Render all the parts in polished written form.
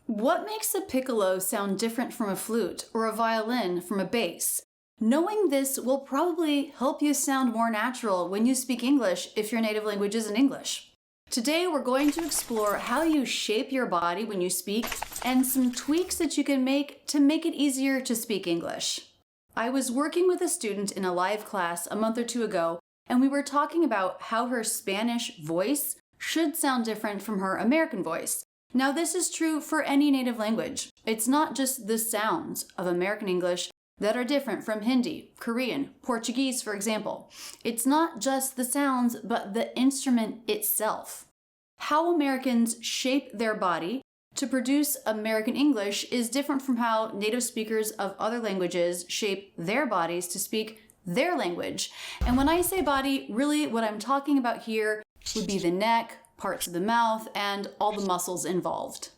What makes a piccolo sound different from a flute or a violin from a bass? Knowing this will probably help you sound more natural when you speak English if your native language isn't English. Today we're going to explore how you shape your body when you speak and some tweaks that you can make to make it easier to speak English. I was working with a student in a live class a month or two ago, and we were talking about how her Spanish voice should sound different from her American voice. Now, this is true for any native language. It's not just the sounds of American English that are different from Hindi, Korean, Portuguese, for example. It's not just the sounds, but the instrument itself. How Americans shape their body to produce American English is different from how native speakers of other languages shape their bodies to speak their language. And when I say body, really what I'm talking about here would be the neck, parts of the mouth, and all the muscles involved.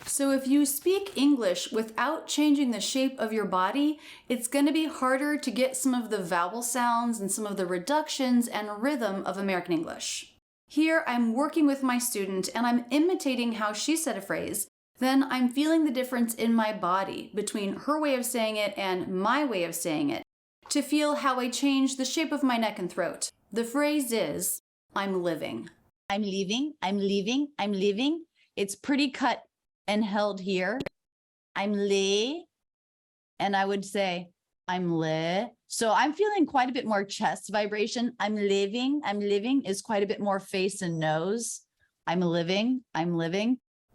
So if you speak English without changing the shape of your body, it's going to be harder to get some of the vowel sounds and some of the reductions and rhythm of American English. Here I'm working with my student and I'm imitating how she said a phrase. Then I'm feeling the difference in my body between her way of saying it and my way of saying it to feel how I change the shape of my neck and throat. The phrase is, I'm living. I'm leaving, I'm leaving, I'm leaving. It's pretty cut and held here. I'm le, and I would say, I'm le. So I'm feeling quite a bit more chest vibration. I'm living is quite a bit more face and nose. I'm living.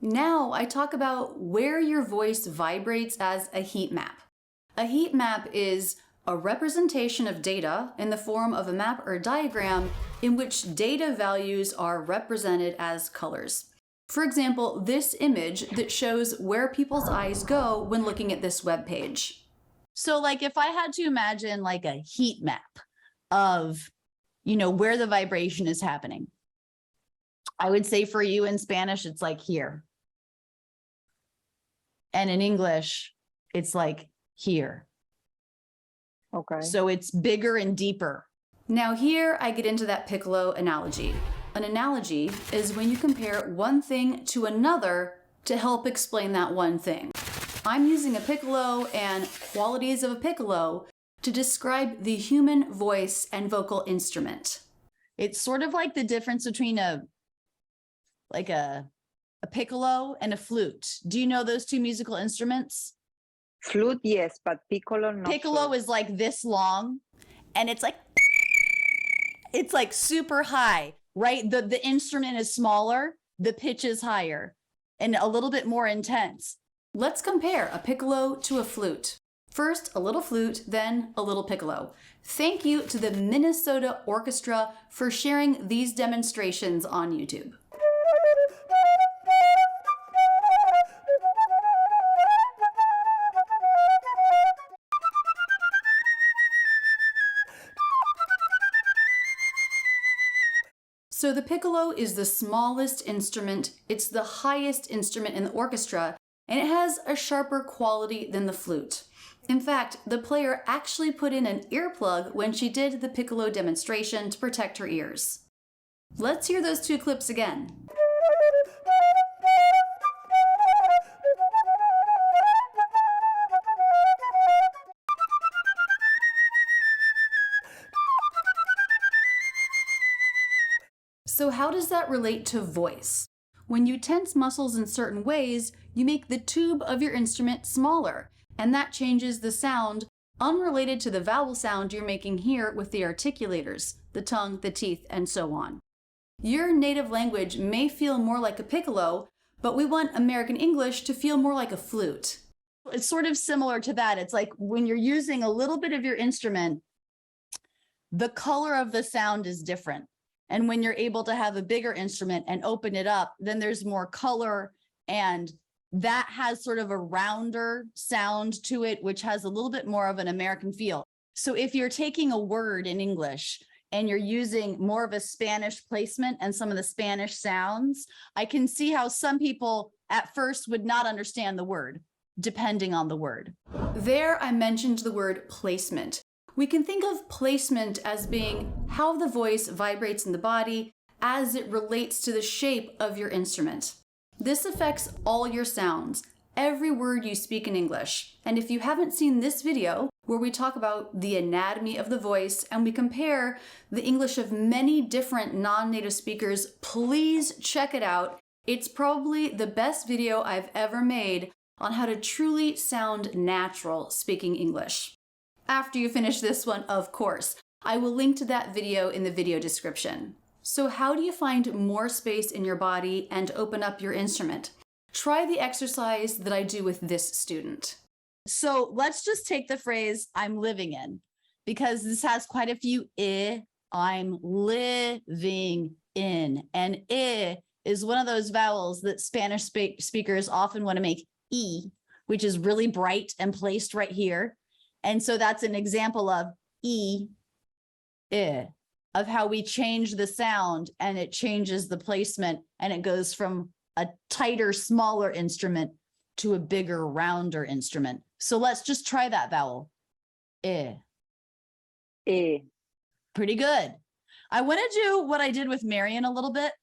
Now I talk about where your voice vibrates as a heat map. A heat map is a representation of data in the form of a map or diagram in which data values are represented as colors. For example, this image that shows where people's eyes go when looking at this web page. So like if I had to imagine like a heat map of, where the vibration is happening, I would say for you in Spanish, it's like here. And in English, it's like here. Okay. So it's bigger and deeper. Now here I get into that piccolo analogy. An analogy is when you compare one thing to another to help explain that one thing. I'm using a piccolo and qualities of a piccolo to describe the human voice and vocal instrument. It's sort of like the difference between a piccolo and a flute. Do you know those two musical instruments? Flute, yes, but piccolo, not. Piccolo is like this long, and it's like super high, right? The instrument is smaller, the pitch is higher, and a little bit more intense. Let's compare a piccolo to a flute. First, a little flute, then a little piccolo. Thank you to the Minnesota Orchestra for sharing these demonstrations on YouTube. So the piccolo is the smallest instrument, it's the highest instrument in the orchestra, and it has a sharper quality than the flute. In fact, the player actually put in an earplug when she did the piccolo demonstration to protect her ears. Let's hear those two clips again. So how does that relate to voice? When you tense muscles in certain ways, you make the tube of your instrument smaller, and that changes the sound unrelated to the vowel sound you're making here with the articulators, the tongue, the teeth, and so on. Your native language may feel more like a piccolo, but we want American English to feel more like a flute. It's sort of similar to that. It's like when you're using a little bit of your instrument, the color of the sound is different. And when you're able to have a bigger instrument and open it up, then there's more color, and that has sort of a rounder sound to it, which has a little bit more of an American feel. So if you're taking a word in English and you're using more of a Spanish placement and some of the Spanish sounds, I can see how some people at first would not understand the word, depending on the word. There I mentioned the word placement. We can think of placement as being how the voice vibrates in the body as it relates to the shape of your instrument. This affects all your sounds, every word you speak in English. And if you haven't seen this video, where we talk about the anatomy of the voice and we compare the English of many different non-native speakers, please check it out. It's probably the best video I've ever made on how to truly sound natural speaking English. After you finish this one, of course. I will link to that video in the video description. So how do you find more space in your body and open up your instrument? Try the exercise that I do with this student. So let's just take the phrase I'm living in, because this has quite a few I'm living in. And is one of those vowels that Spanish speakers often want to make E, which is really bright and placed right here. And so that's an example of of how we change the sound, and it changes the placement, and it goes from a tighter, smaller instrument to a bigger, rounder instrument. So let's just try that vowel. E. Pretty good. I want to do what I did with Marion a little bit,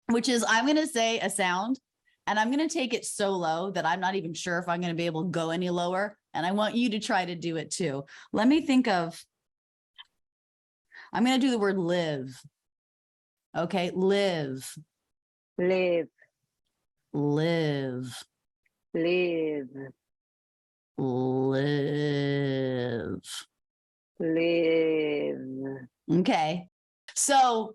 which is I'm going to say a sound, and I'm going to take it so low that I'm not even sure if I'm going to be able to go any lower. And I want you to try to do it too. Let me think of, I'm going to do the word live. Okay, live. Live. Live. Live. Live. Live. Okay. So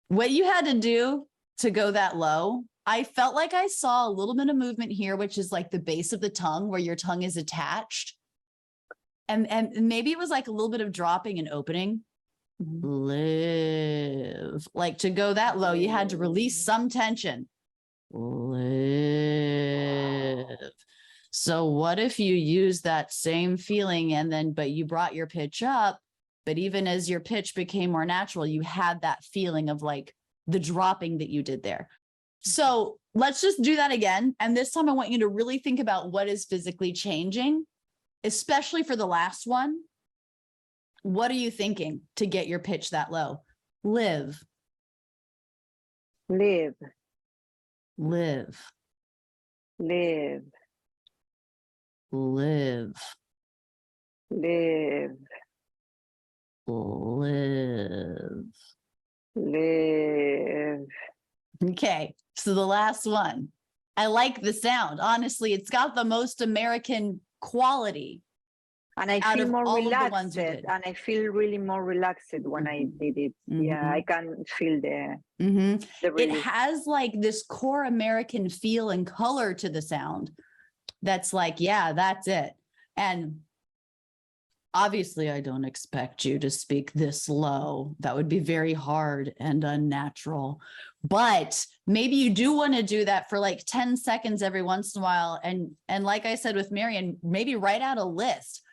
what you had to do to go that low, I felt like I saw a little bit of movement here, which is like the base of the tongue where your tongue is attached. And maybe it was like a little bit of dropping and opening. Live. Like to go that low, you had to release some tension. Live. So what if you use that same feeling but you brought your pitch up, but even as your pitch became more natural, you had that feeling of like the dropping that you did there. So let's just do that again. And this time I want you to really think about what is physically changing, especially for the last one. What are you thinking to get your pitch that low? Live. Live. Live. Live. Live. Live. Live. Live. Okay, so the last one. I like the sound. Honestly, it's got the most American quality. And I out feel of more all of the relaxed, ones you did. and I feel really more relaxed when I did it. Yeah, I can feel the It relief. has like this core American feel and color to the sound. That's like, yeah, that's it. And obviously, I don't expect you to speak this low. That would be very hard and unnatural. But maybe you do want to do that for like 10 seconds every once in a while. And like I said with Marion, maybe write out a list.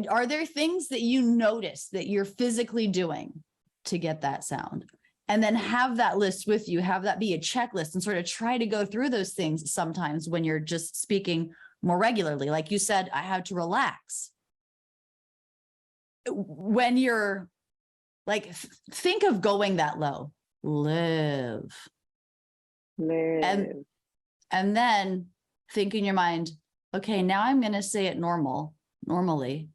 Are there things that you notice that you're physically doing to get that sound? And then have that list with you, have that be a checklist, and sort of try to go through those things sometimes when you're just speaking more regularly. Like you said, I have to relax. When you're like, think of going that low. Live. Live. And then think in your mind, okay, now I'm going to say it normally.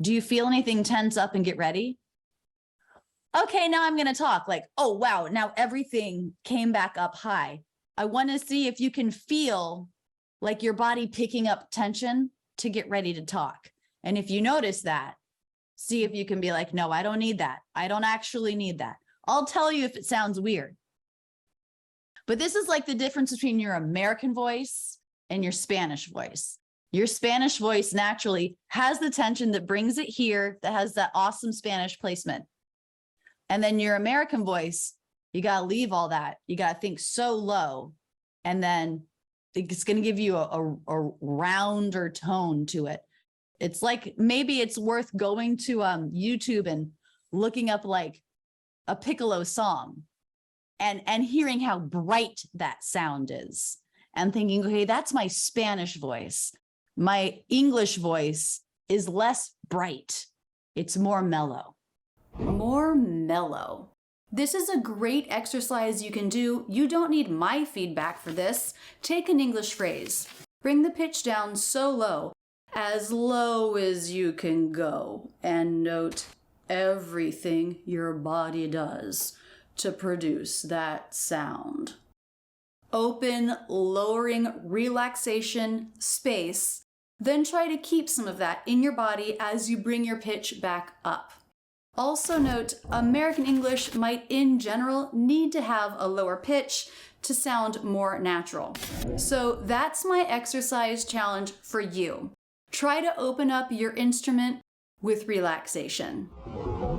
Do you feel anything tense up and get ready? Okay, now I'm going to talk like, oh, wow, now everything came back up high. I want to see if you can feel like your body picking up tension to get ready to talk. And if you notice that, see if you can be like, no, I don't need that. I don't actually need that. I'll tell you if it sounds weird. But this is like the difference between your American voice and your Spanish voice. Your Spanish voice naturally has the tension that brings it here, that has that awesome Spanish placement. And then your American voice, you got to leave all that. You got to think so low. And then it's going to give you a rounder tone to it. It's like, maybe it's worth going to YouTube and looking up like a Piccolo song and hearing how bright that sound is and thinking, okay, that's my Spanish voice. My English voice is less bright. It's more mellow. More mellow. This is a great exercise you can do. You don't need my feedback for this. Take an English phrase. Bring the pitch down so low as you can go, and note everything your body does to produce that sound. Open, lowering, relaxation, space, then try to keep some of that in your body as you bring your pitch back up. Also note, American English might in general need to have a lower pitch to sound more natural. So that's my exercise challenge for you. Try to open up your instrument with relaxation.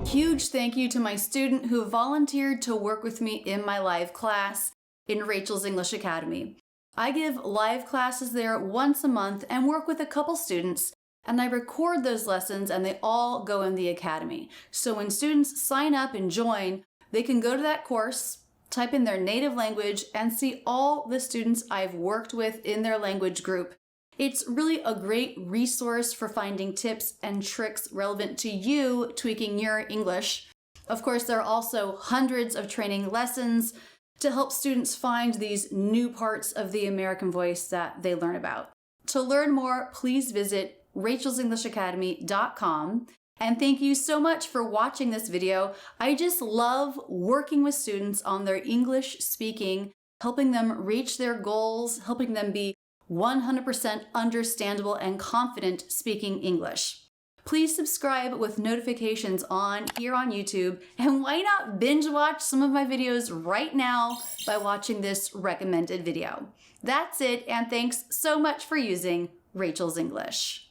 Huge thank you to my student who volunteered to work with me in my live class in Rachel's English Academy. I give live classes there once a month and work with a couple students, and I record those lessons and they all go in the academy. So when students sign up and join, they can go to that course, type in their native language, and see all the students I've worked with in their language group. It's really a great resource for finding tips and tricks relevant to you tweaking your English. Of course, there are also hundreds of training lessons to help students find these new parts of the American voice that they learn about. To learn more, please visit rachelsenglishacademy.com. And thank you so much for watching this video. I just love working with students on their English speaking, helping them reach their goals, helping them be 100% understandable and confident speaking English. Please subscribe with notifications on here on YouTube, and why not binge watch some of my videos right now by watching this recommended video. That's it, and thanks so much for using Rachel's English.